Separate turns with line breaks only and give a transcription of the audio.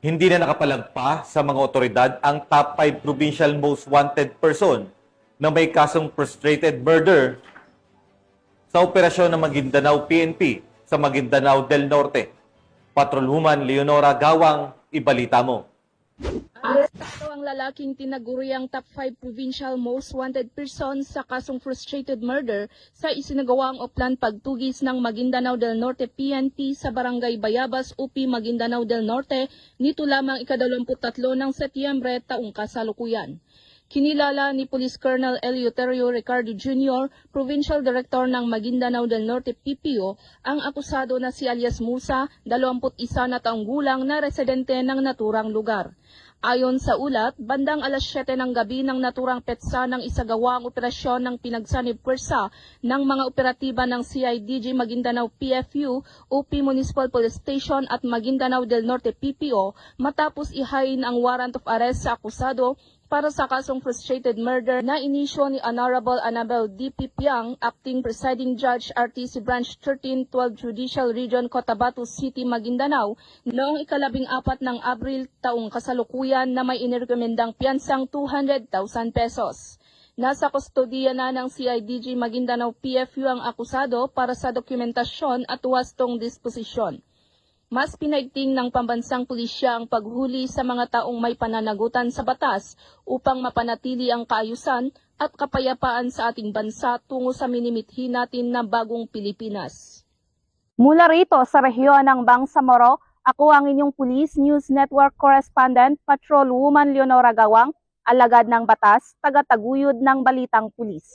Hindi na nakapalagpa sa mga otoridad ang top 5 provincial most wanted person na may kasong frustrated murder sa operasyon ng Maguindanao PNP sa Maguindanao del Norte. Patrolwoman Leonora Gawang, ibalita mo.
Arestado ang lalaking tinaguriang top 5 provincial most wanted person sa kasong frustrated murder sa isinagawang oplan pagtugis ng Maguindanao del Norte PNP sa Barangay Bayabas, UP Maguindanao del Norte nito lamang ika-23 ng Setyembre taong kasalukuyan. Kinilala ni Police Colonel Eleuterio Ricardo Jr., Provincial Director ng Maguindanao del Norte PPO, ang akusado na si alias Musa, 21 na taong gulang na residente ng naturang lugar. Ayon sa ulat, bandang alas 7 ng gabi ng naturang petsa ng isagawang operasyon ng pinagsanib pwersa ng mga operatiba ng CIDG Maguindanao PFU, UP Municipal Police Station at Maguindanao del Norte PPO matapos ihain ang warrant of arrest sa akusado para sa kasong frustrated murder na inisyo ni Honorable Annabel D. Pipiang, Acting Presiding Judge RTC Branch 13, 12 Judicial Region, Cotabato City, Maguindanao, noong ika-14 ng Abril taong kasalukuyan na may inirekomendang piyansang 200,000 pesos. Nasa kustodiya na ng CIDG Maguindanao PFU ang akusado para sa dokumentasyon at wastong disposisyon. Mas pinaigting ng pambansang pulisya ang paghuli sa mga taong may pananagutan sa batas upang mapanatili ang kaayusan at kapayapaan sa ating bansa tungo sa minimithi natin na bagong Pilipinas.
Mula rito sa rehiyon ng Bangsamoro, ako ang inyong Police News Network Correspondent, Patrolwoman Leonora Gawang, alagad ng batas, taga-taguyod ng Balitang Pulis.